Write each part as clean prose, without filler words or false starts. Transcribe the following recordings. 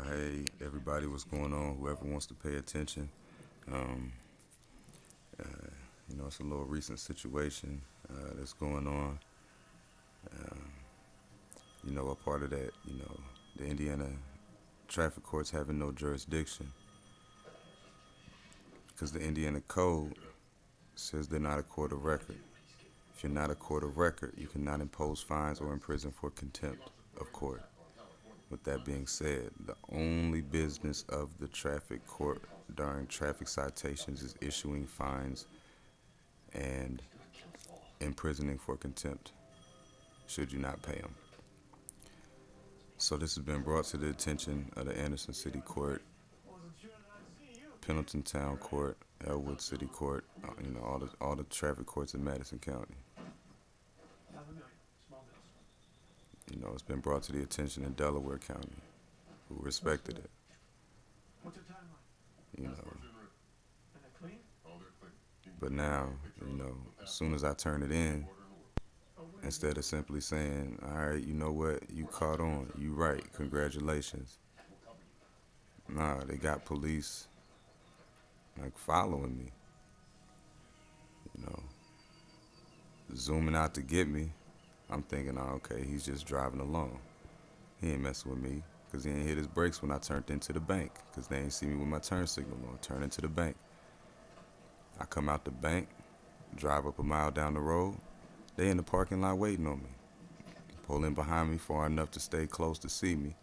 Hey, everybody, what's going on? Whoever wants to pay attention. Um, it's a little recent situation that's going on. Uh, a part of that, the Indiana traffic courts having no jurisdiction because the Indiana code says they're not a court of record. If you're not a court of record, you cannot impose fines or imprison for contempt of court. With that being said, the only business of the traffic court during traffic citations is issuing fines and imprisoning for contempt should you not pay them. So this has been brought to the attention of the Anderson City Court, Pendleton Town Court, Elwood City Court, all the traffic courts in Madison County. It's been brought to the attention in Delaware County, who respected it. You know, but now, as soon as I turn it in, instead of simply saying, all right, you know what, you caught on, you right, congratulations. Nah, they got police like following me, you know, zooming out to get me. I'm thinking, oh, okay, he's just driving along. He ain't messing with me because he ain't hit his brakes when I turned into the bank because they ain't see me with my turn signal on, turn into the bank. I come out the bank, drive up a mile down the road. They in the parking lot waiting on me. Pull in behind me far enough to stay close to see me,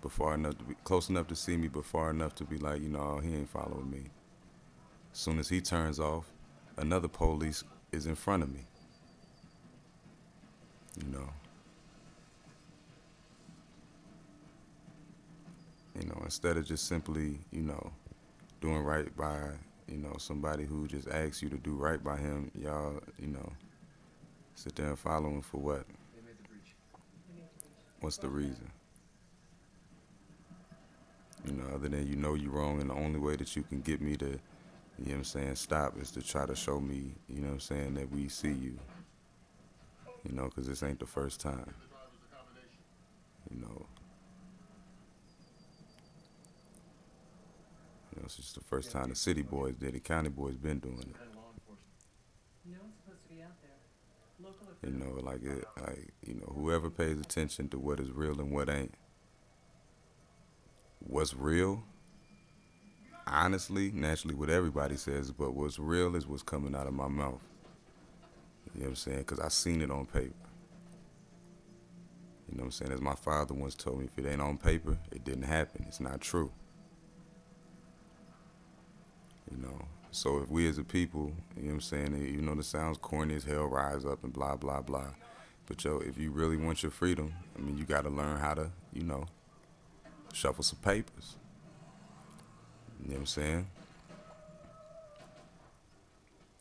but far enough to be close enough to see me, but far enough to be like, he ain't following me. As soon as he turns off, another police is in front of me. Instead of just simply, doing right by, somebody who just asks you to do right by him, y'all, sit there and follow him for what? What's the reason? Other than you're wrong, and the only way that you can get me to, stop is to try to show me, that we see you. Because this ain't the first time. You know, it's just the first time the city boys did it. County boys been doing it. Whoever pays attention to what is real and what ain't. What's real, honestly, naturally, what everybody says, but what's real is what's coming out of my mouth. You know what I'm saying? Because I seen it on paper. You know what I'm saying? As my father once told me, if it ain't on paper, it didn't happen. It's not true. So if we as a people, this sounds corny as hell, rise up and blah, blah, blah. But if you really want your freedom, you got to learn how to, shuffle some papers. You know what I'm saying?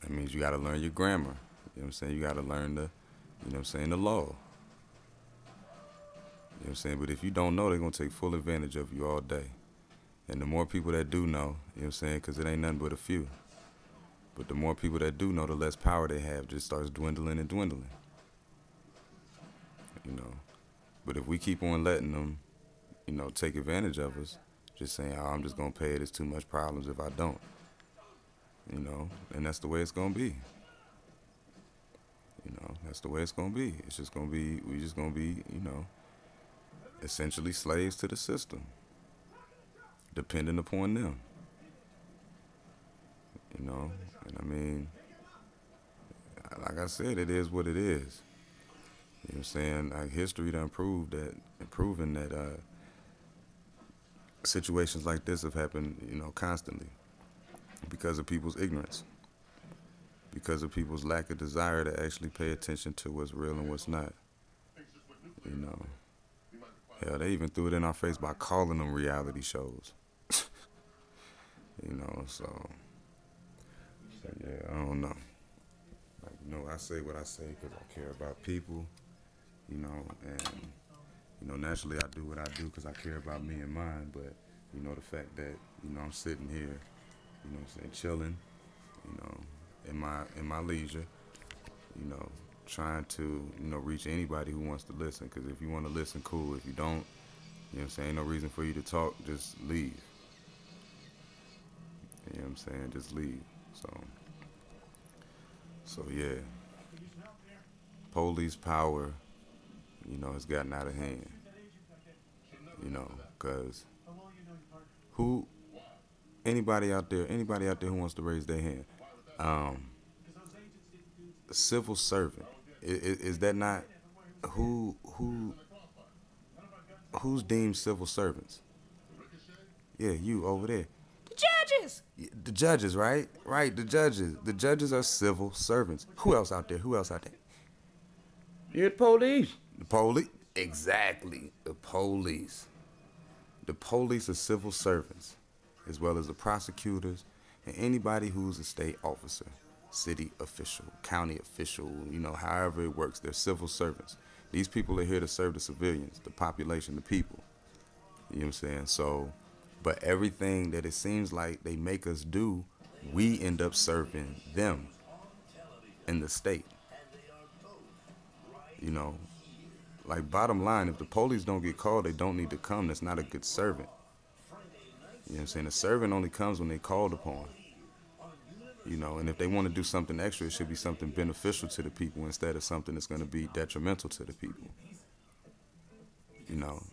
That means you got to learn your grammar. You know what I'm saying? You got to learn the law. You know what I'm saying? But if you don't know, they're going to take full advantage of you all day. And the more people that do know, you know what I'm saying? Because it ain't nothing but a few. But the more people that do know, the less power they have just starts dwindling and dwindling. But if we keep on letting them, take advantage of us, just saying, oh, I'm just going to pay it, it's too much problems if I don't. And that's the way it's going to be. That's the way it's going to be. It's just going to be, we just going to be, essentially slaves to the system, dependent upon them. And like I said, it is what it is. You know what I'm saying? Like history done proved that, and proven that situations like this have happened, constantly because of people's ignorance, because of people's lack of desire to actually pay attention to what's real and what's not. Hell, they even threw it in our face by calling them reality shows. So yeah, I don't know. I say what I say because I care about people, and naturally I do what I do because I care about me and mine. But the fact that I'm sitting here, chilling, in my leisure, trying to reach anybody who wants to listen. Because if you want to listen, cool. If you don't, You know what I'm saying? Ain't no reason for you to talk. Just leave. You know what I'm saying? Just leave. So yeah, police power, has gotten out of hand. Cause who, anybody out there who wants to raise their hand, um, civil servant, is that not who who's deemed civil servants? Yeah, you over there. The judges. The judges, right? Right, the judges. The judges are civil servants. Who else out there? Who else out there? You're the police. The police. Exactly. The police. The police are civil servants, as well as the prosecutors and anybody who's a state officer, city official, county official, however it works. They're civil servants. These people are here to serve the civilians, the population, the people. You know what I'm saying? So, but everything that it seems like they make us do, we end up serving them in the state. You know, like bottom line, if the police don't get called, they don't need to come. That's not a good servant. You know what I'm saying? A servant only comes when they called upon. And if they want to do something extra, it should be something beneficial to the people instead of something that's going to be detrimental to the people.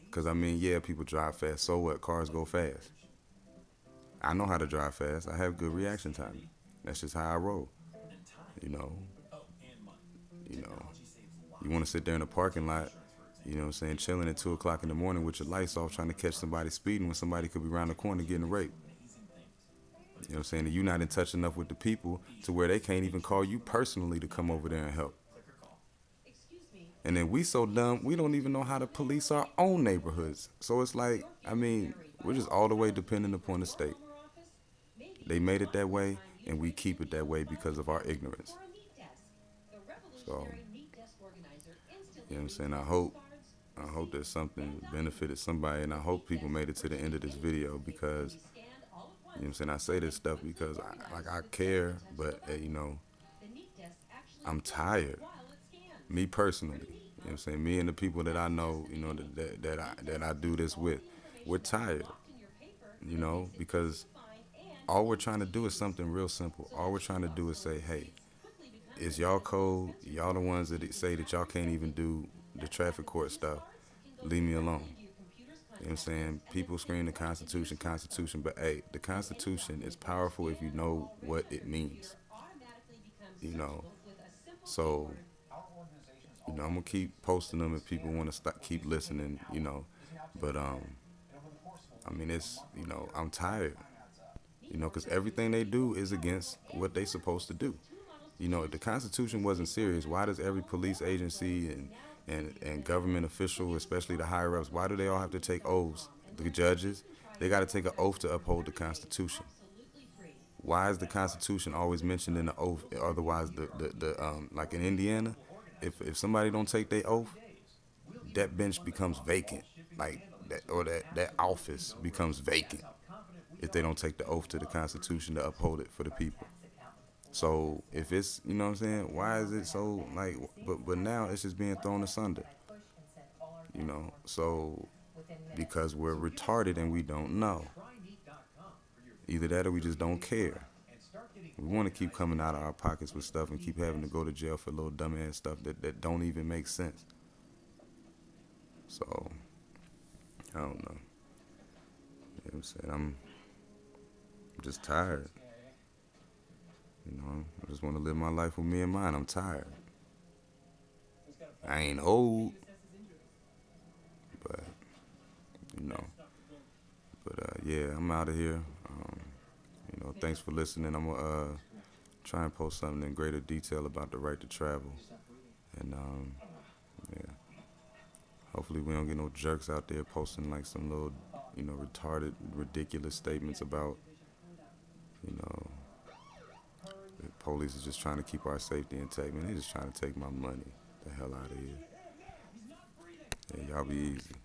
Because I mean, yeah, people drive fast. So what? Cars go fast. I know how to drive fast. I have good reaction time. That's just how I roll. You know, you know, you want to sit there in the parking lot, chilling at 2 o'clock in the morning with your lights off, trying to catch somebody speeding when somebody could be around the corner getting raped. You know what I'm saying? And you're not in touch enough with the people to where they can't even call you personally to come over there and help. And then we so dumb, we don't even know how to police our own neighborhoods. So it's like, I mean, we're just all the way dependent upon the state. They made it that way, and we keep it that way because of our ignorance. So, you know what I'm saying? I hope there's something that benefited somebody, and I hope people made it to the end of this video because, you know what I'm saying? I say this stuff because I care, but, I'm tired. Me personally, you know what I'm saying? Me and the people that I know, that I do this with, we're tired, because all we're trying to do is something real simple. All we're trying to do is say, hey, is y'all code, y'all the ones that say that y'all can't even do the traffic court stuff, leave me alone. You know what I'm saying? People scream the Constitution, Constitution, but hey, the Constitution is powerful if you know what it means. So, I'm gonna keep posting them if people want to keep listening, but I mean, it's, I'm tired, because everything they do is against what they supposed to do. If the Constitution wasn't serious, why does every police agency and government official, especially the higher ups, why do they all have to take oaths? The judges, they got to take an oath to uphold the Constitution. Why is the Constitution always mentioned in the oath? Otherwise, like in Indiana, if somebody don't take their oath, that bench becomes vacant, like that, or that office becomes vacant if they don't take the oath to the Constitution to uphold it for the people. So if it's, you know what I'm saying, why is it so like, but now it's just being thrown asunder, so because we're retarded and we don't know. Either that or we just don't care. We want to keep coming out of our pockets with stuff and keep having to go to jail for little dumbass stuff that don't even make sense. So, I don't know. You know what I'm saying? I'm just tired. I just want to live my life with me and mine. I'm tired. I ain't old, but, yeah, I'm out of here. Thanks for listening. I'm going to try and post something in greater detail about the right to travel. And, yeah, hopefully we don't get no jerks out there posting like some little, retarded, ridiculous statements about, the police is just trying to keep our safety intact. Man, they just trying to take my money. The hell out of here. Yeah, y'all be easy.